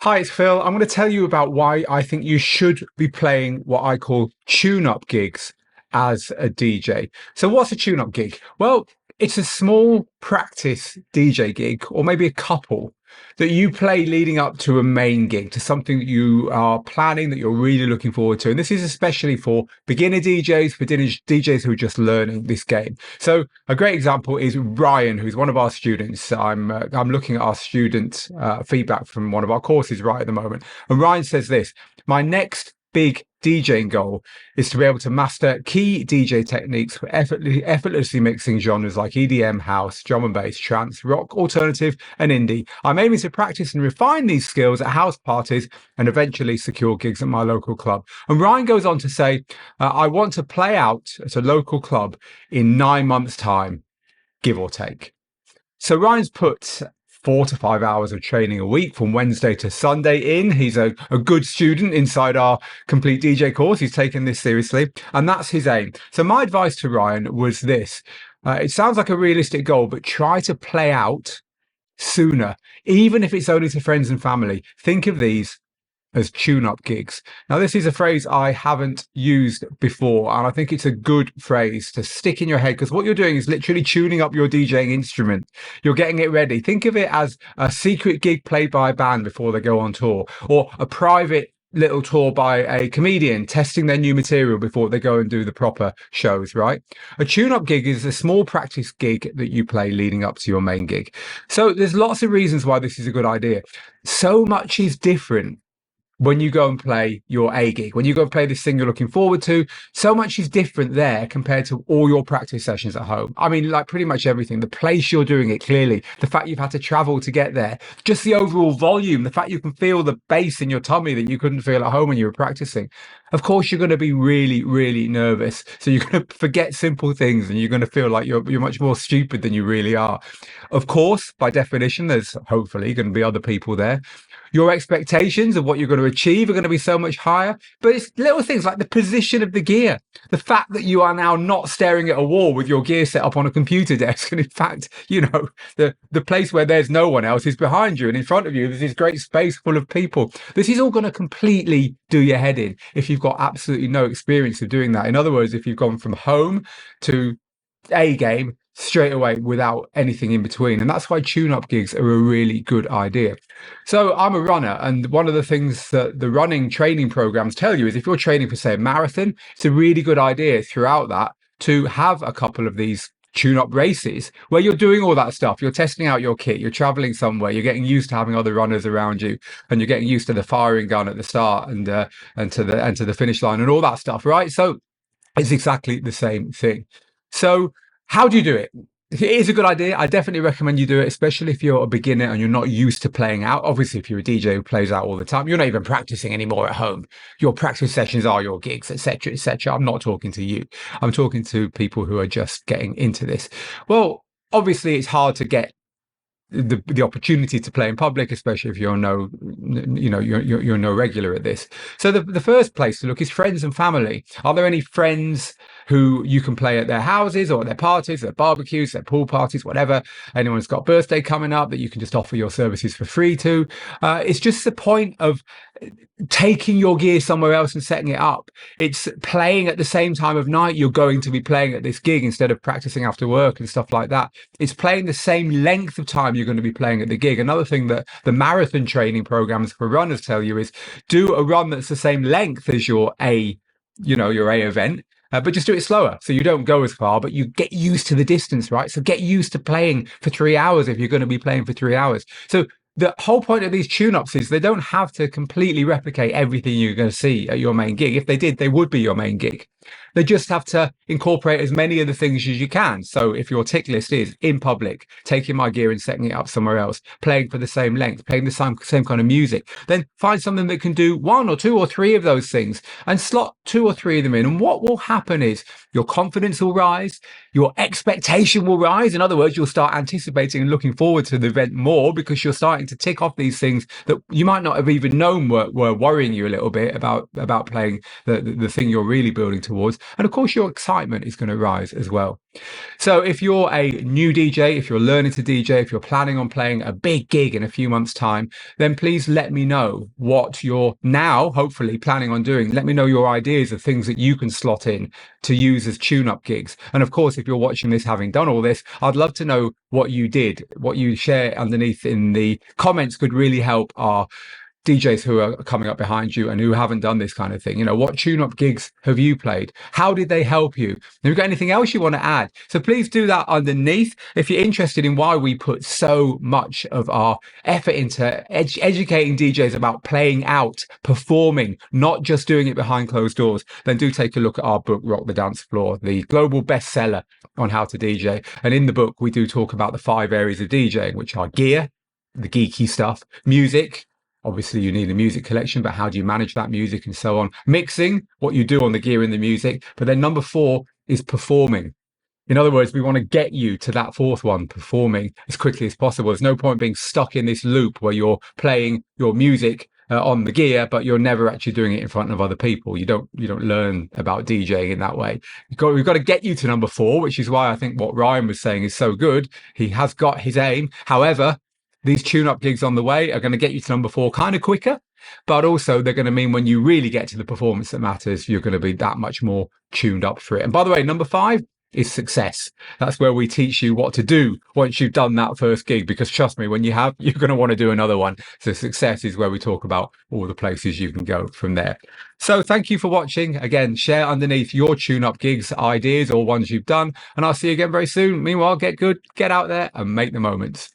Hi, it's Phil. I'm going to tell you about why I think you should be playing what I call tune-up gigs as a DJ. So what's a tune-up gig? Well, it's a small practice DJ gig, or maybe a couple, that you play leading up to a main gig, to something that you are planning, that you're really looking forward to. And this is especially for beginner DJs, for DJs who are just learning this game. So a great example is Ryan, who's one of our students. I'm looking at our student feedback from one of our courses right at the moment, and Ryan says this: my next big DJing goal is to be able to master key DJ techniques for effortlessly mixing genres like EDM, house, drum and bass, trance, rock, alternative, and indie. I'm aiming to practice and refine these skills at house parties and eventually secure gigs at my local club. And Ryan goes on to say, I want to play out at a local club in 9 months' time, give or take. So Ryan's put 4 to 5 hours of training a week from Wednesday to Sunday in. He's a good student inside our complete DJ course. He's taken this seriously, and that's his aim. So my advice to Ryan was this. It sounds like a realistic goal, but try to play out sooner, even if it's only to friends and family. Think of these as tune-up gigs. Now, this is a phrase I haven't used before, and I think it's a good phrase to stick in your head, because what you're doing is literally tuning up your DJing instrument. You're getting it ready. Think of it as a secret gig played by a band before they go on tour, or a private little tour by a comedian testing their new material before they go and do the proper shows, right? A tune-up gig is a small practice gig that you play leading up to your main gig. So there's lots of reasons why this is a good idea. So much is different when you go and play your A gig, when you go and play this thing you're looking forward to. So much is different there compared to all your practice sessions at home. I mean, like pretty much everything, the place you're doing it, clearly, the fact you've had to travel to get there, just the overall volume, the fact you can feel the bass in your tummy that you couldn't feel at home when you were practicing. Of course, you're going to be really, really nervous. So you're going to forget simple things, and you're going to feel like you're much more stupid than you really are. Of course, by definition, there's hopefully going to be other people there. Your expectations of what you're going to achieve are going to be so much higher. But it's little things like the position of the gear, the fact that you are now not staring at a wall with your gear set up on a computer desk. And in fact, the place where there's no one else is behind you, and in front of you, there's this great space full of people. This is all going to completely do your head in if you've got absolutely no experience of doing that. In other words, if you've gone from home to a game straight away without anything in between. And that's why tune-up gigs are a really good idea. So I'm a runner, and one of the things that the running training programs tell you is if you're training for, say, a marathon, it's a really good idea throughout that to have a couple of these tune-up races where you're doing all that stuff. You're testing out your kit, you're traveling somewhere, you're getting used to having other runners around you, and you're getting used to the firing gun at the start and to the finish line and all that stuff, right? So it's exactly the same thing. So how do you do it? It is a good idea. I definitely recommend you do it, especially if you're a beginner and you're not used to playing out. Obviously, if you're a DJ who plays out all the time, you're not even practicing anymore at home. Your practice sessions are your gigs, etc., etc. I'm not talking to you. I'm talking to people who are just getting into this. Well, obviously, it's hard to get the opportunity to play in public, especially if you're you're no regular at this. So the first place to look is friends and family. Are there any friends who you can play at their houses or at their parties, their barbecues, their pool parties, whatever? Anyone's got a birthday coming up that you can just offer your services for free to? It's just the point of taking your gear somewhere else and setting it up. It's playing at the same time of night you're going to be playing at this gig instead of practicing after work and stuff like that. It's playing the same length of time you're going to be playing at the gig. Another thing that the marathon training programs for runners tell you is do a run that's the same length as your A event. But just do it slower, so you don't go as far, but you get used to the distance, right? So get used to playing for 3 hours if you're going to be playing for 3 hours. So the whole point of these tune-ups is they don't have to completely replicate everything you're going to see at your main gig. If they did, they would be your main gig. They just have to incorporate as many of the things as you can. So if your tick list is in public, taking my gear and setting it up somewhere else, playing for the same length, playing the same kind of music, then find something that can do 1 or 2 or 3 of those things and slot 2 or 3 of them in. And what will happen is your confidence will rise, your expectation will rise. In other words, you'll start anticipating and looking forward to the event more because you're starting to tick off these things that you might not have even known were worrying you a little bit about playing the thing you're really building towards. And of course, your excitement is going to rise as well. So if you're a new DJ, if you're learning to DJ, if you're planning on playing a big gig in a few months' time, then please let me know what you're now hopefully planning on doing. Let me know your ideas of things that you can slot in to use as tune-up gigs. And of course, if you're watching this having done all this, I'd love to know what you did. What you share underneath in the comments could really help our DJs who are coming up behind you and who haven't done this kind of thing. You know, what tune-up gigs have you played? How did they help you? Have you got anything else you want to add? So please do that underneath. If you're interested in why we put so much of our effort into educating DJs about playing out, performing, not just doing it behind closed doors, then do take a look at our book, Rock the Dance Floor, the global bestseller on how to DJ. And in the book, we do talk about the 5 areas of DJing, which are gear, the geeky stuff, music. Obviously, you need a music collection, but how do you manage that music and so on? Mixing, what you do on the gear and the music. But then number 4 is performing. In other words, we want to get you to that 4th one, performing as quickly as possible. There's no point being stuck in this loop where you're playing your music on the gear, but you're never actually doing it in front of other people. You don't learn about DJing in that way. We've got to get you to number 4, which is why I think what Ryan was saying is so good. He has got his aim. However, these tune-up gigs on the way are going to get you to number 4 kind of quicker, but also they're going to mean when you really get to the performance that matters, you're going to be that much more tuned up for it. And by the way, number 5 is success. That's where we teach you what to do once you've done that first gig, because trust me, when you have, you're going to want to do another one. So success is where we talk about all the places you can go from there. So thank you for watching. Again, share underneath your tune-up gigs ideas or ones you've done, and I'll see you again very soon. Meanwhile, get good, get out there and make the moments.